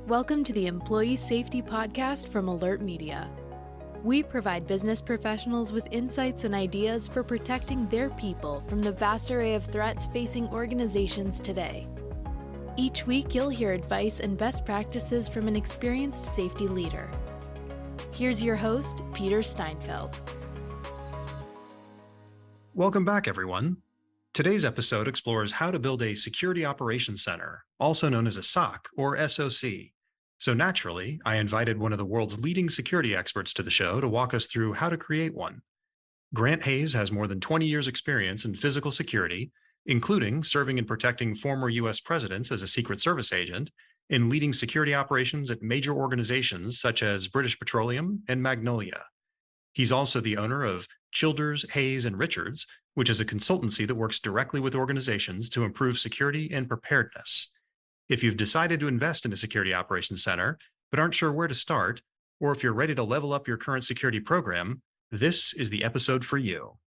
Welcome to the Employee Safety Podcast from Alert Media. We provide business professionals with insights and ideas for protecting their people from the vast array of threats facing organizations today. Each week, you'll hear advice and best practices from an experienced safety leader. Here's your host, Peter Steinfeld. Welcome back, everyone. Today's episode explores how to build a Security Operations Center, also known as a SOC or SOC. So naturally, I invited one of the world's leading security experts to the show to walk us through how to create one. Grant Hayes has more than 20 years' experience in physical security, including serving and protecting former U.S. presidents as a Secret Service agent and leading security operations at major organizations such as British Petroleum and Magnolia. He's also the owner of Childers, Hayes, and Richards, which is a consultancy that works directly with organizations to improve security and preparedness. If you've decided to invest in a security operations center, but aren't sure where to start, or if you're ready to level up your current security program, this is the episode for you.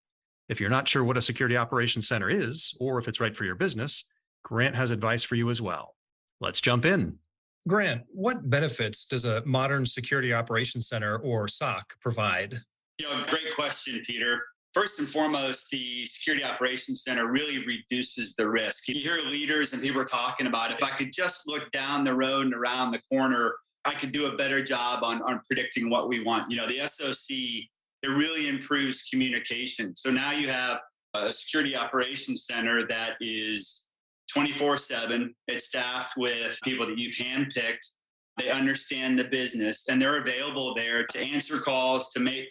If you're not sure what a security operations center is, or if it's right for your business, Grant has advice for you as well. Let's jump in. Grant, what benefits does a modern security operations center or SOC provide? Great question, Peter. First and foremost, the Security Operations Center really reduces the risk. You hear leaders and people are talking about, if I could just look down the road and around the corner, I could do a better job on predicting what we want. The SOC, it really improves communication. So now you have a Security Operations Center that is 24/7. It's staffed with people that you've handpicked. They understand the business and they're available there to answer calls, to make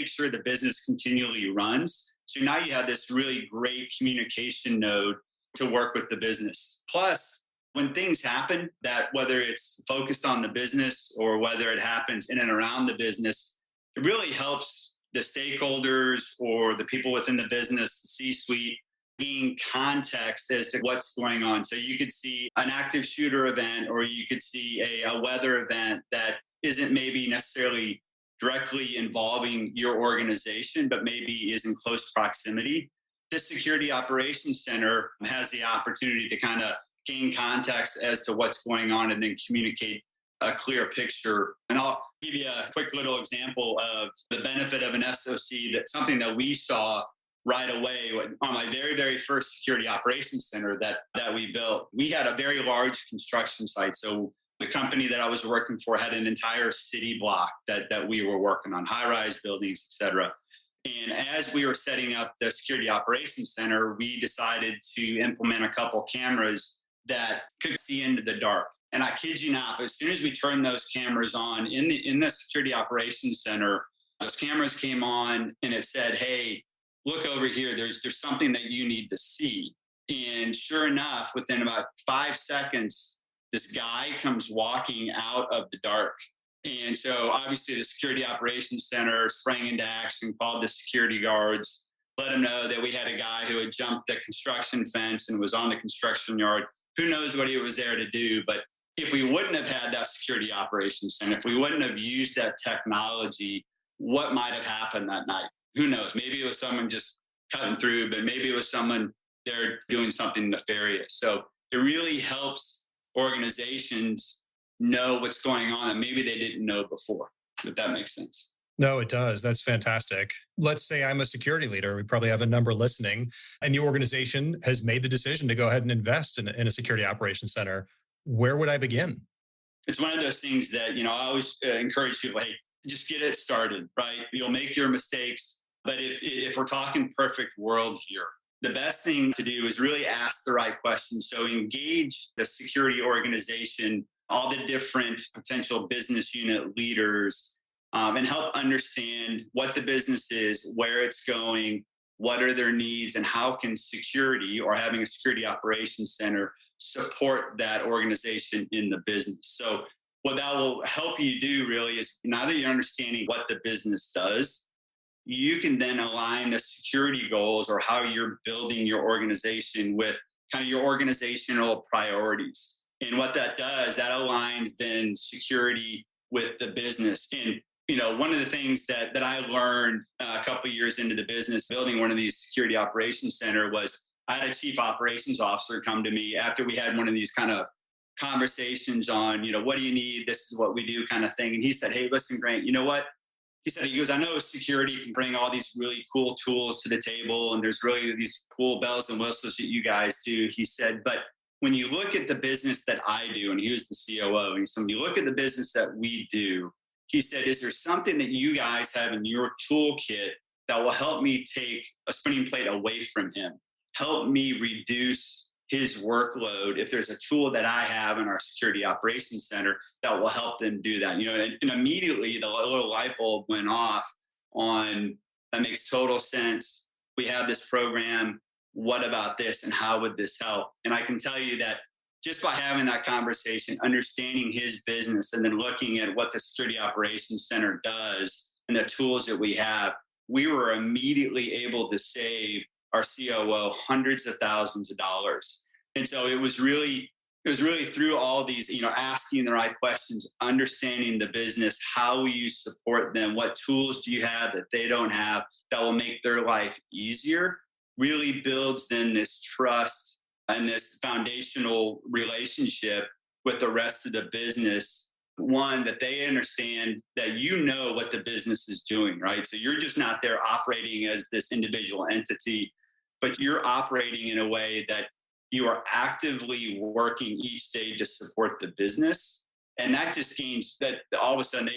sure the business continually runs. So now you have this really great communication node to work with the business. Plus, when things happen, that whether it's focused on the business or whether it happens in and around the business, it really helps the stakeholders or the people within the business, the C-suite, gain context as to what's going on. So you could see an active shooter event, or you could see a weather event that isn't maybe necessarily directly involving your organization, but maybe is in close proximity. This Security Operations Center has the opportunity to kind of gain context as to what's going on and then communicate a clear picture. And I'll give you a quick little example of the benefit of an SOC. That's something that we saw right away on my very, very first security operations center that we built. We had a very large construction site. So the company that I was working for had an entire city block that we were working on, high-rise buildings, et cetera. And as we were setting up the security operations center, we decided to implement a couple cameras that could see into the dark. And I kid you not, but as soon as we turned those cameras on in the security operations center, those cameras came on and it said, hey, look over here, there's something that you need to see. And sure enough, within about 5 seconds, this guy comes walking out of the dark. And so obviously the Security Operations Center sprang into action, called the security guards, let them know that we had a guy who had jumped the construction fence and was on the construction yard. Who knows what he was there to do, but if we wouldn't have had that Security Operations Center, if we wouldn't have used that technology, what might have happened that night? Who knows? Maybe it was someone just cutting through, but maybe it was someone there doing something nefarious. So it really helps organizations know what's going on that maybe they didn't know before, if that makes sense. No, it does. That's fantastic. Let's say I'm a security leader. We probably have a number listening, and the organization has made the decision to go ahead and invest in a security operations center. Where would I begin? It's one of those things that, I always encourage people, hey, just get it started, right? You'll make your mistakes. But if we're talking perfect world here, the best thing to do is really ask the right questions. So engage the security organization, all the different potential business unit leaders, and help understand what the business is, where it's going, what are their needs, and how can security or having a security operations center support that organization in the business. So what that will help you do really is, now that you're understanding what the business does, you can then align the security goals or how you're building your organization with kind of your organizational priorities. And what that does, that aligns then security with the business. And, one of the things that I learned a couple of years into the business, building one of these security operations center, was I had a chief operations officer come to me after we had one of these kind of conversations on, what do you need? This is what we do kind of thing. And he said, hey, listen, Grant, you know what? He goes, I know security can bring all these really cool tools to the table, and there's really these cool bells and whistles that you guys do. He said, but when you look at the business that I do, and he was the COO, and he said, when you look at the business that we do, he said, is there something that you guys have in your toolkit that will help me take a spinning plate away from him, help me reduce his workload if there's a tool that I have in our security operations center that will help them do that? And immediately the little light bulb went off on, that makes total sense. We have this program. What about this? And how would this help? And I can tell you that just by having that conversation, understanding his business, and then looking at what the security operations center does and the tools that we have, we were immediately able to save our COO hundreds of thousands of dollars. And so it was really through all these, asking the right questions, understanding the business, how will you support them? What tools do you have that they don't have that will make their life easier? Really builds then this trust and this foundational relationship with the rest of the business. One, that they understand that what the business is doing, right? So you're just not there operating as this individual entity, but you're operating in a way that you are actively working each day to support the business. And that just means that all of a sudden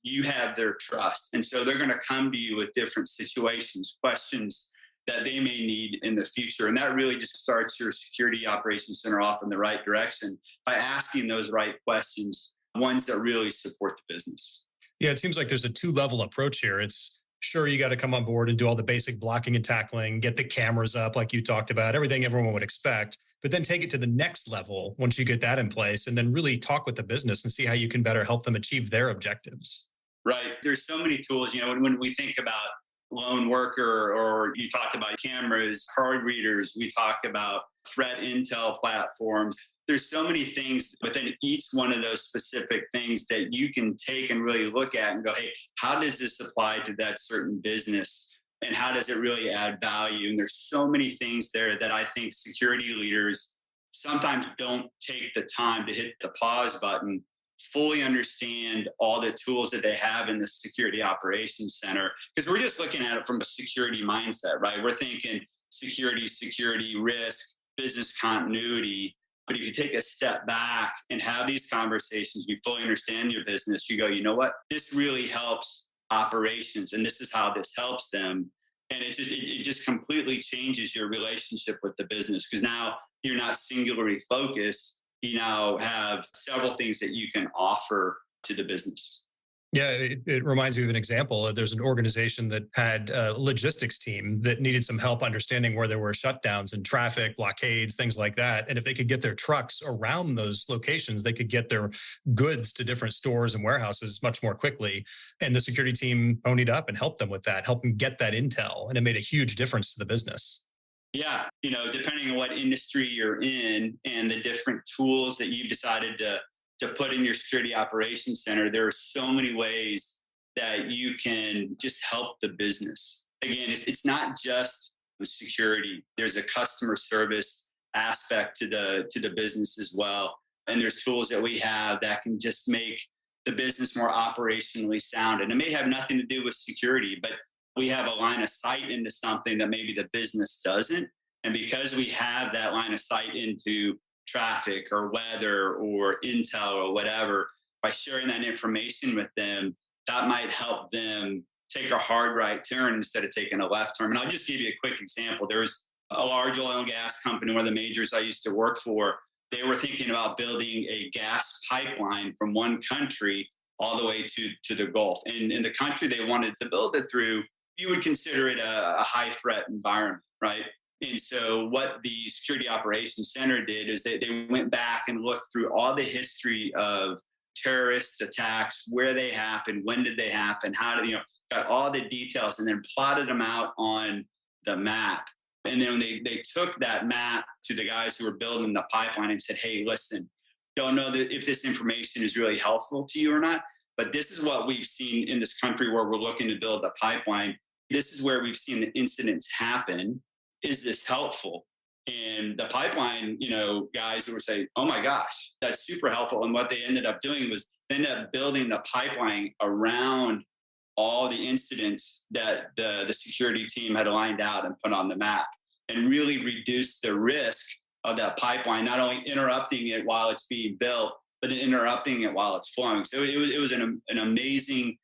you have their trust. And so they're going to come to you with different situations, questions that they may need in the future. And that really just starts your security operations center off in the right direction by asking those right questions, ones that really support the business. Yeah, it seems like there's a 2-level approach here. It's sure you got to come on board and do all the basic blocking and tackling, get the cameras up like you talked about, everything everyone would expect, but then take it to the next level once you get that in place, and then really talk with the business and see how you can better help them achieve their objectives. Right. There's so many tools, when we think about lone worker, or you talked about cameras, card readers, we talk about threat intel platforms. There's so many things within each one of those specific things that you can take and really look at and go, hey, how does this apply to that certain business? And how does it really add value? And there's so many things there that I think security leaders sometimes don't take the time to hit the pause button, fully understand all the tools that they have in the security operations center. Because we're just looking at it from a security mindset, right? We're thinking security, risk, business continuity. But if you take a step back and have these conversations, you fully understand your business, you go, you know what? This really helps operations, and this is how this helps them. And it just completely changes your relationship with the business, because now you're not singularly focused. You now have several things that you can offer to the business. Yeah, it reminds me of an example. There's an organization that had a logistics team that needed some help understanding where there were shutdowns and traffic, blockades, things like that. And if they could get their trucks around those locations, they could get their goods to different stores and warehouses much more quickly. And the security team ponied up and helped them with that, helped them get that intel. And it made a huge difference to the business. Yeah, depending on what industry you're in and the different tools that you've decided to put in your security operations center, there are so many ways that you can just help the business. Again, it's not just security. There's a customer service aspect to the business as well. And there's tools that we have that can just make the business more operationally sound. And it may have nothing to do with security, but we have a line of sight into something that maybe the business doesn't. And because we have that line of sight into traffic or weather or intel or whatever, by sharing that information with them, that might help them take a hard right turn instead of taking a left turn. And I'll just give you a quick example. There was a large oil and gas company, one of the majors I used to work for. They were thinking about building a gas pipeline from one country all the way to the Gulf. And in the country they wanted to build it through, you would consider it a high threat environment, right? And so what the Security Operations Center did is they went back and looked through all the history of terrorist attacks, where they happened, when did they happen, how did, got all the details, and then plotted them out on the map. And then they took that map to the guys who were building the pipeline and said, hey, listen, don't know that if this information is really helpful to you or not, but this is what we've seen in this country where we're looking to build the pipeline. This is where we've seen the incidents happen. Is this helpful? And the pipeline, guys who were saying, oh my gosh, that's super helpful. And what they ended up doing was they ended up building the pipeline around all the incidents that the security team had lined out and put on the map, and really reduced the risk of that pipeline, not only interrupting it while it's being built, but then interrupting it while it's flowing. So it was an amazing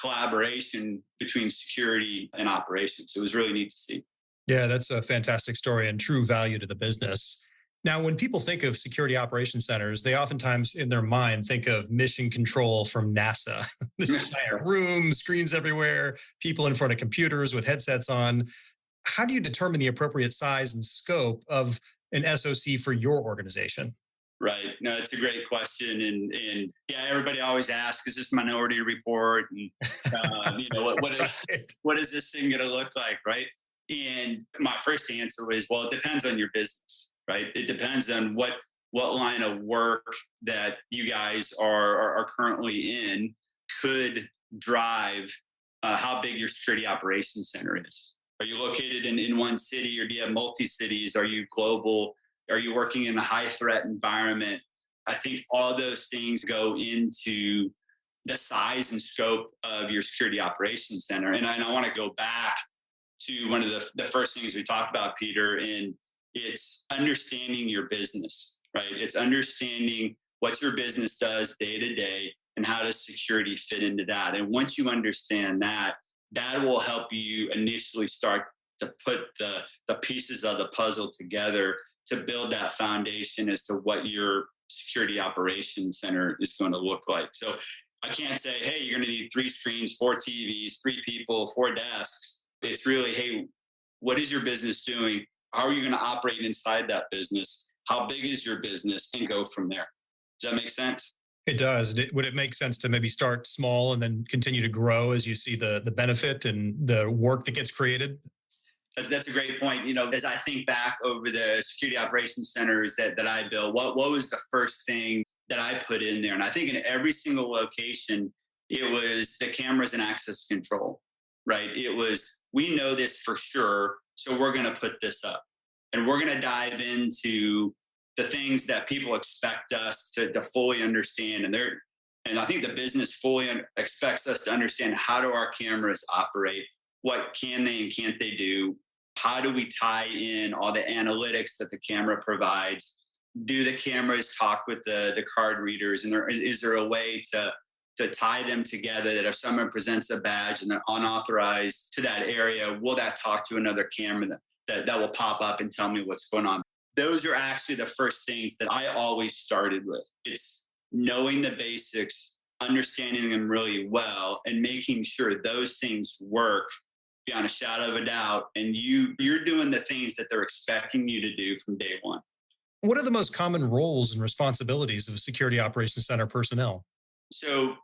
collaboration between security and operations. It was really neat to see. Yeah, that's a fantastic story and true value to the business. Now, when people think of security operations centers, they oftentimes in their mind think of mission control from NASA. This giant room, screens everywhere, people in front of computers with headsets on. How do you determine the appropriate size and scope of an SOC for your organization? Right. No, it's a great question. And yeah, everybody always asks, is this Minority Report? And, what is this thing going to look like? Right. And my first answer was, well, it depends on your business, right? It depends on what line of work that you guys are currently in could drive how big your security operations center is. Are you located in one city, or do you have multi-cities? Are you global? Are you working in a high threat environment? I think all those things go into the size and scope of your security operations center. And I want to go back to one of the first things we talked about, Peter, and it's understanding your business, right? It's understanding what your business does day to day and how does security fit into that. And once you understand that, that will help you initially start to put the pieces of the puzzle together to build that foundation as to what your security operations center is going to look like. So I can't say, hey, you're going to need 3 screens, 4 TVs, 3 people, 4 desks. It's really, hey, what is your business doing? How are you going to operate inside that business? How big is your business? And go from there. Does that make sense? It does. Would it make sense to maybe start small and then continue to grow as you see the benefit and the work that gets created? That's a great point. As I think back over the security operations centers that I built, what was the first thing that I put in there? And I think in every single location, it was the cameras and access control, right? It was, we know this for sure, so we're going to put this up. And we're going to dive into the things that people expect us to fully understand. And I think the business fully expects us to understand, how do our cameras operate? What can they and can't they do? How do we tie in all the analytics that the camera provides? Do the cameras talk with the card readers? And is there a way to tie them together that if someone presents a badge and they're unauthorized to that area, will that talk to another camera that will pop up and tell me what's going on? Those are actually the first things that I always started with. It's knowing the basics, understanding them really well, and making sure those things work beyond a shadow of a doubt. And you're doing the things that they're expecting you to do from day one. What are the most common roles and responsibilities of security operations center personnel? So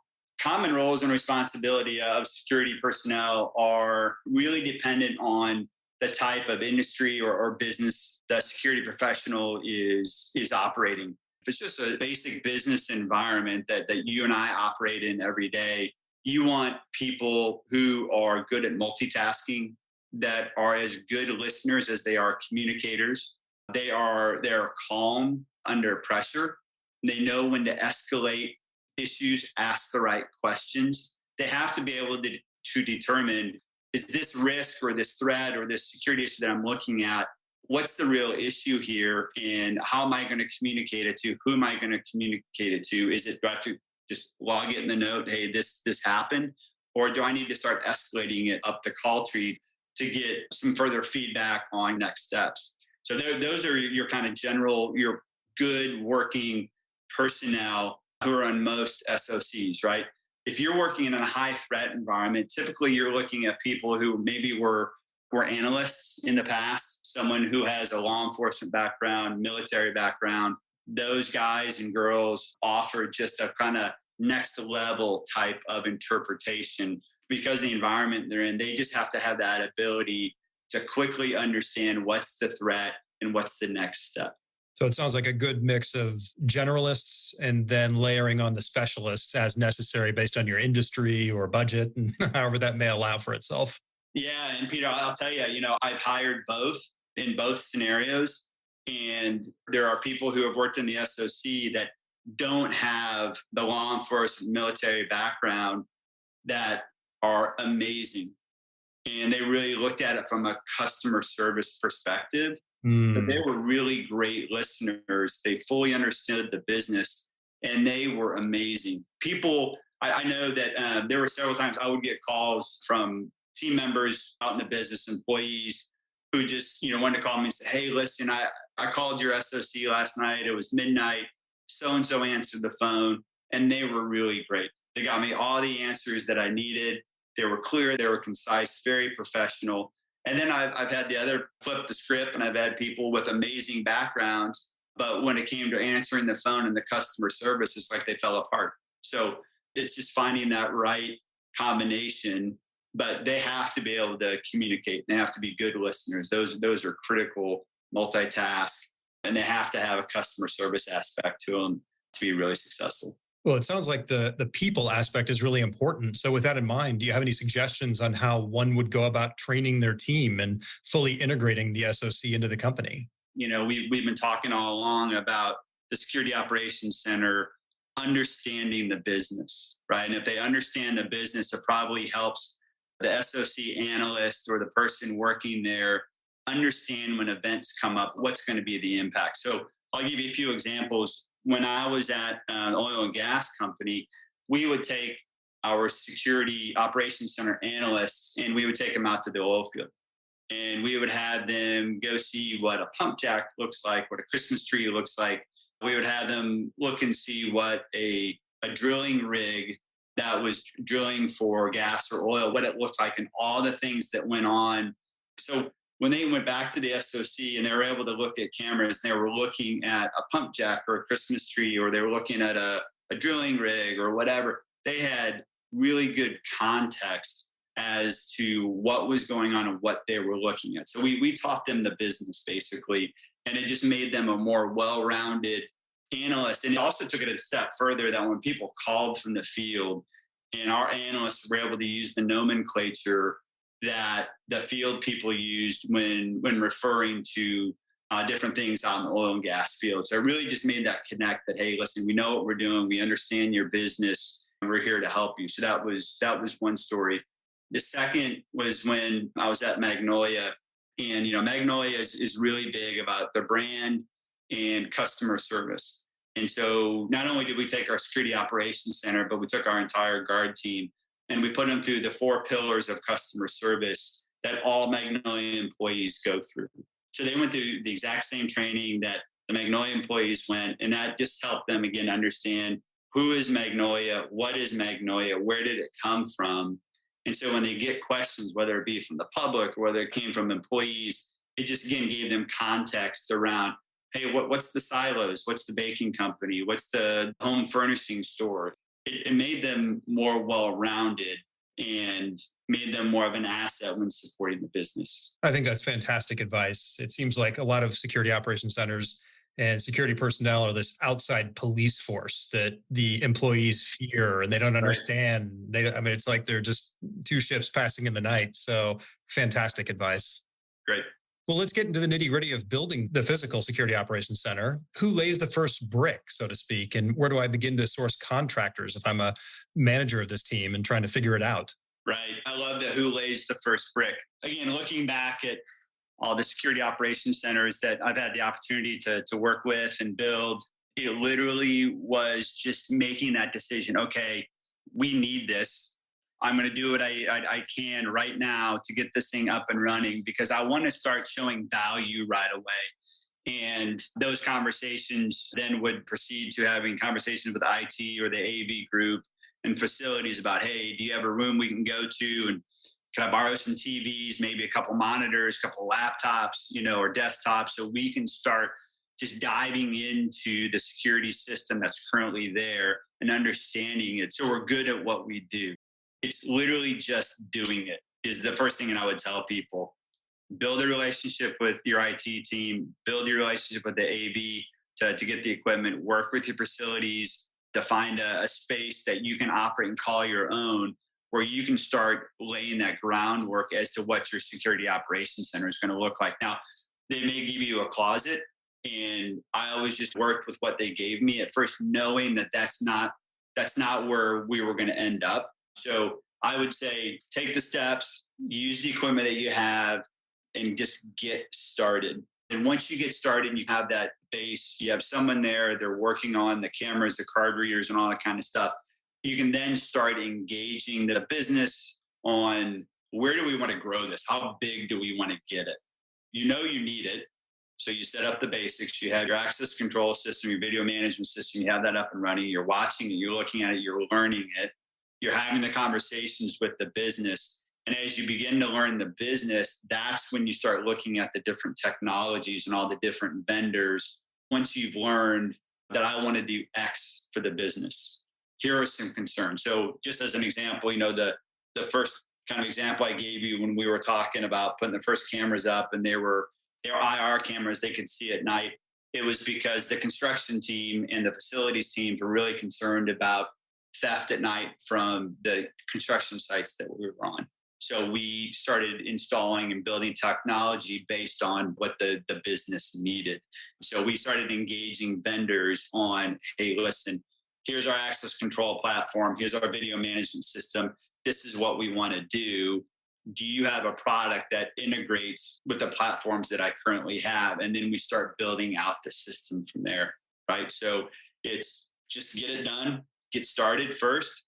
common roles and responsibility of security personnel are really dependent on the type of industry or business the security professional is operating. If it's just a basic business environment that you and I operate in every day, you want people who are good at multitasking, that are as good listeners as they are communicators. They're calm under pressure. They know when to escalate issues, ask the right questions. They have to be able to determine, is this risk or this threat or this security issue that I'm looking at, what's the real issue here, and how am I going to communicate it to? Who am I going to communicate it to? Is it, do I have to just log it in the note, hey, this happened? Or do I need to start escalating it up the call tree to get some further feedback on next steps? So those are your kind of general, your good working personnel who are on most SOCs, right? If you're working in a high threat environment, typically you're looking at people who maybe were analysts in the past, someone who has a law enforcement background, military background. Those guys and girls offer just a kind of next level type of interpretation because the environment they're in. They just have to have that ability to quickly understand what's the threat and what's the next step. So it sounds like a good mix of generalists and then layering on the specialists as necessary based on your industry or budget and however that may allow for itself. Yeah. And Peter, I'll tell you, I've hired both in both scenarios. And there are people who have worked in the SOC that don't have the law enforcement military background that are amazing. And they really looked at it from a customer service perspective. So they were really great listeners. They fully understood the business and they were amazing. People, I know that there were several times I would get calls from team members out in the business, employees who just, wanted to call me and say, hey, listen, I called your SOC last night. It was midnight. So-and-so answered the phone and they were really great. They got me all the answers that I needed. They were clear, they were concise, very professional. And then I've had the other flip the script, and I've had people with amazing backgrounds, but when it came to answering the phone and the customer service, it's like they fell apart. So it's just finding that right combination, but they have to be able to communicate. They have to be good listeners. Those are critical, multitask, and they have to have a customer service aspect to them to be really successful. Well, it sounds like the people aspect is really important. So with that in mind, do you have any suggestions on how one would go about training their team and fully integrating the SOC into the company? We've been talking all along about the Security Operations Center understanding the business, right? And if they understand the business, it probably helps the SOC analyst or the person working there understand when events come up, what's going to be the impact. So I'll give you a few examples. When I was at an oil and gas company, we would take our security operations center analysts and we would take them out to the oil field. And we would have them go see what a pump jack looks like, what a Christmas tree looks like. We would have them look and see what a drilling rig that was drilling for gas or oil, what it looked like and all the things that went on. So when they went back to the SOC and they were able to look at cameras, they were looking at a pump jack or a Christmas tree, or they were looking at a drilling rig or whatever, they had really good context as to what was going on and what they were looking at. So we taught them the business basically, and it just made them a more well-rounded analyst. And it also took it a step further that when people called from the field and our analysts were able to use the nomenclature that the field people used when referring to different things out in the oil and gas field. So it really just made that connect that, hey, listen, we know what we're doing. We understand your business and we're here to help you. So that was one story. The second was when I was at Magnolia, and Magnolia is really big about their brand and customer service. And so not only did we take our security operations center, but we took our entire guard team and we put them through the 4 pillars of customer service that all Magnolia employees go through. So they went through the exact same training that the Magnolia employees went, and that just helped them again understand who is Magnolia, what is Magnolia, where did it come from. And so when they get questions, whether it be from the public or whether it came from employees, it just again gave them context around, hey, what's the silos? What's the baking company? What's the home furnishing store? It made them more well-rounded and made them more of an asset when supporting the business. I think that's fantastic advice. It seems like a lot of security operations centers and security personnel are this outside police force that the employees fear and they don't understand. Right. It's like they're just 2 ships passing in the night. So fantastic advice. Great. Well, let's get into the nitty-gritty of building the physical security operations center. Who lays the first brick, so to speak, and where do I begin to source contractors if I'm a manager of this team and trying to figure it out? Right. I love that who lays the first brick. Again, looking back at all the security operations centers that I've had the opportunity to work with and build, it literally was just making that decision. Okay, we need this. I'm going to do what I can right now to get this thing up and running because I want to start showing value right away. And those conversations then would proceed to having conversations with IT or the AV group and facilities about, hey, do you have a room we can go to? And can I borrow some TVs, maybe a couple monitors, a couple laptops, or desktops so we can start just diving into the security system that's currently there and understanding it so we're good at what we do. It's literally just doing it is the first thing that I would tell people. Build a relationship with your IT team, build your relationship with the AV to get the equipment, work with your facilities to find a space that you can operate and call your own, where you can start laying that groundwork as to what your security operations center is going to look like. Now, they may give you a closet And I always just worked with what they gave me at first, knowing that that's not where we were going to end up. So I would say take the steps, use the equipment that you have, and just get started. And once you get started and you have that base, you have someone there, they're working on the cameras, the card readers, and all that kind of stuff. You can then start engaging the business on where do we want to grow this? How big do we want to get it? You know you need it. So you set up the basics. You have your access control system, your video management system. You have that up and running. You're watching it. You're looking at it. You're learning it. You're having the conversations with the business. And as you begin to learn the business, that's when you start looking at the different technologies and all the different vendors. Once you've learned that I want to do X for the business, here are some concerns. So just as an example, the first kind of example I gave you when we were talking about putting the first cameras up, and they were IR cameras, they could see at night. It was because the construction team and the facilities teams were really concerned about theft at night from the construction sites that we were on. So we started installing and building technology based on what the business needed. So we started engaging vendors on, hey, listen, here's our access control platform. Here's our video management system. This is what we want to do. Do you have a product that integrates with the platforms that I currently have? And then we start building out the system from there, right? So it's just get it done, get started first,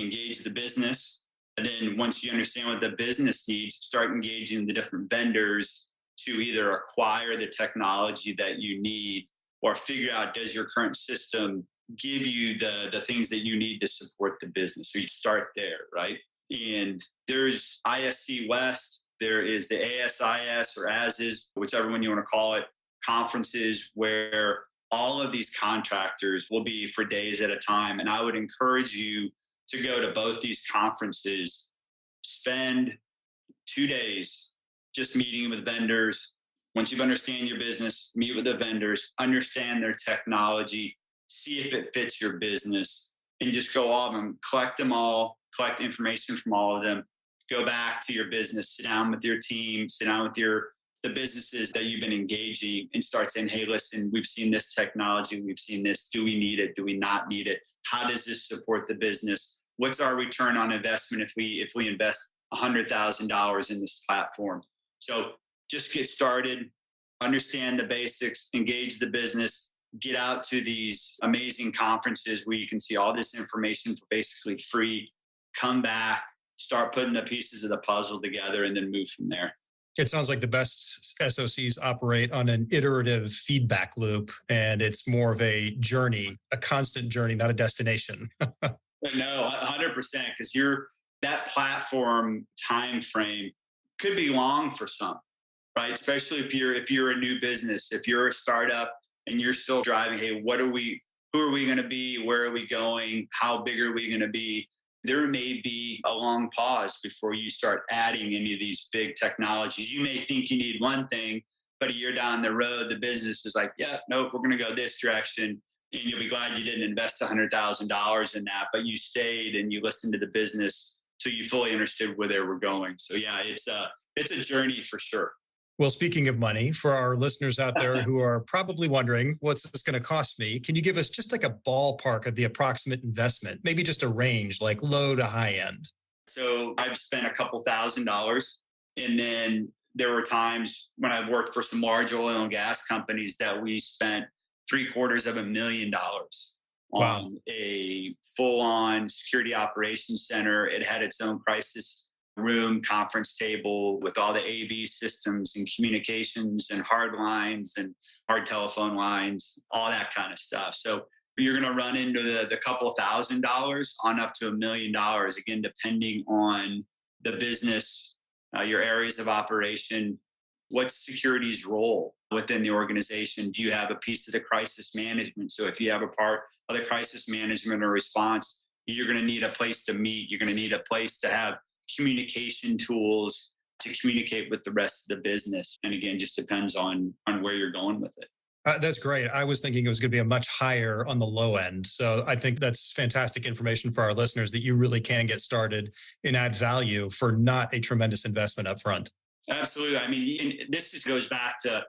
engage the business. And then once you understand what the business needs, start engaging the different vendors to either acquire the technology that you need or figure out, does your current system give you the things that you need to support the business? So you start there, right? And there's ISC West, there is the ASIS or ASIS, whichever one you want to call it, conferences where all of these contractors will be for days at a time. And I would encourage you to go to both these conferences, spend 2 days just meeting with vendors. Once you've understand your business, meet with the vendors, understand their technology, see if it fits your business, and just go all of them, collect them all, collect information from all of them, go back to your business, sit down with your team, sit down with the businesses that you've been engaging, and start saying, hey, listen, we've seen this technology, we've seen this. Do we need it? Do we not need it? How does this support the business? What's our return on investment if we invest $100,000 in this platform? So just get started, understand the basics, engage the business, get out to these amazing conferences where you can see all this information for basically free, come back, start putting the pieces of the puzzle together, and then move from there. It sounds like the best SOCs operate on an iterative feedback loop, and it's more of a journey, a constant journey, not a destination. No, 100%, because that platform time frame could be long for some, right? Especially if you're a new business, if you're a startup and you're still driving, hey, who are we going to be? Where are we going? How big are we going to be? There may be a long pause before you start adding any of these big technologies. You may think you need one thing, but a year down the road, the business is like, yeah, nope, we're going to go this direction. And you'll be glad you didn't invest $100,000 in that, but you stayed and you listened to the business till you fully understood where they were going. So yeah, it's a journey for sure. Well, speaking of money, for our listeners out there who are probably wondering, what's this going to cost me? Can you give us just like a ballpark of the approximate investment? Maybe just a range, like low to high end. So I've spent a couple $1,000s. And then there were times when I've worked for some large oil and gas companies that we spent $750,000 on a full-on security operations center. It had its own crisis room, conference table with all the AV systems and communications and hard lines and hard telephone lines, all that kind of stuff. So you're going to run into the couple $1,000s on up to $1 million, again, depending on the business, your areas of operation. What's security's role within the organization? Do you have a piece of the crisis management? So if you have a part of the crisis management or response, you're going to need a place to meet. You're going to need a place to have communication tools to communicate with the rest of the business. And again, just depends on where you're going with it. That's great. I was thinking it was going to be a much higher on the low end. So I think that's fantastic information for our listeners that you really can get started and add value for not a tremendous investment up front. Absolutely. I mean, this just goes back to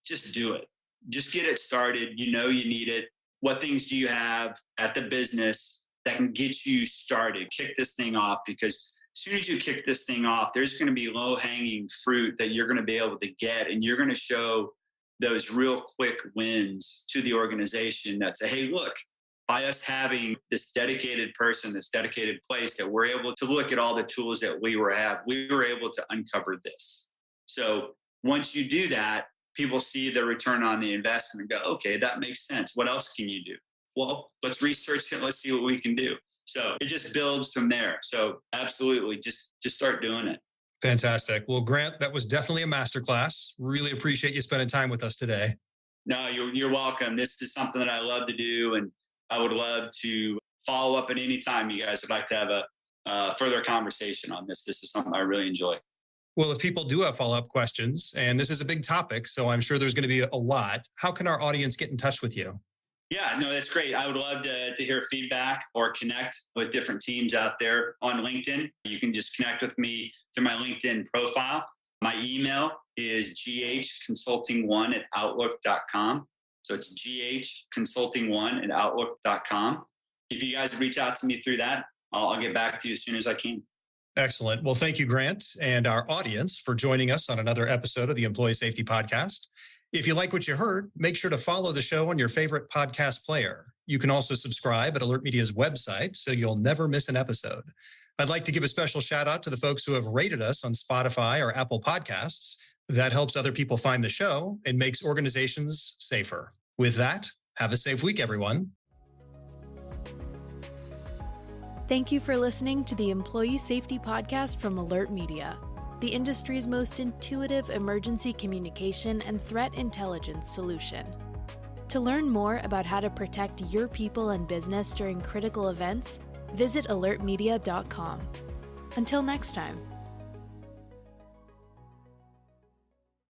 just do it. just get it started. You know you need it. What things do you have at the business that can get you started? Kick this thing off, because as soon as you kick this thing off, there's going to be low-hanging fruit that you're going to be able to get, and you're going to show those real quick wins to the organization that say, hey, look, by us having this dedicated person, this dedicated place, that we're able to look at all the tools that we were able to uncover this. So once you do that, people see the return on the investment and go, okay, that makes sense. What else can you do? Well, let's research it. Let's see what we can do. So it just builds from there. So absolutely, just start doing it. Fantastic. Well, Grant, that was definitely a masterclass. Really appreciate you spending time with us today. No, you're welcome. This is something that I love to do, and I would love to follow up at any time you guys would like to have a further conversation on this. This is something I really enjoy. Well, if people do have follow-up questions, and this is a big topic, so I'm sure there's going to be a lot, how can our audience get in touch with you? Yeah, no, that's great. I would love to hear feedback or connect with different teams out there on LinkedIn. You can just connect with me through my LinkedIn profile. My email is ghconsulting1@outlook.com. So it's ghconsulting1@outlook.com. If you guys reach out to me through that, I'll get back to you as soon as I can. Excellent. Well, thank you, Grant, and our audience for joining us on another episode of the Employee Safety Podcast. If you like what you heard, make sure to follow the show on your favorite podcast player. You can also subscribe at Alert Media's website so you'll never miss an episode. I'd like to give a special shout out to the folks who have rated us on Spotify or Apple Podcasts. That helps other people find the show and makes organizations safer. With that, have a safe week, everyone. Thank you for listening to the Employee Safety Podcast from Alert Media, the industry's most intuitive emergency communication and threat intelligence solution. To learn more about how to protect your people and business during critical events, visit alertmedia.com. Until next time.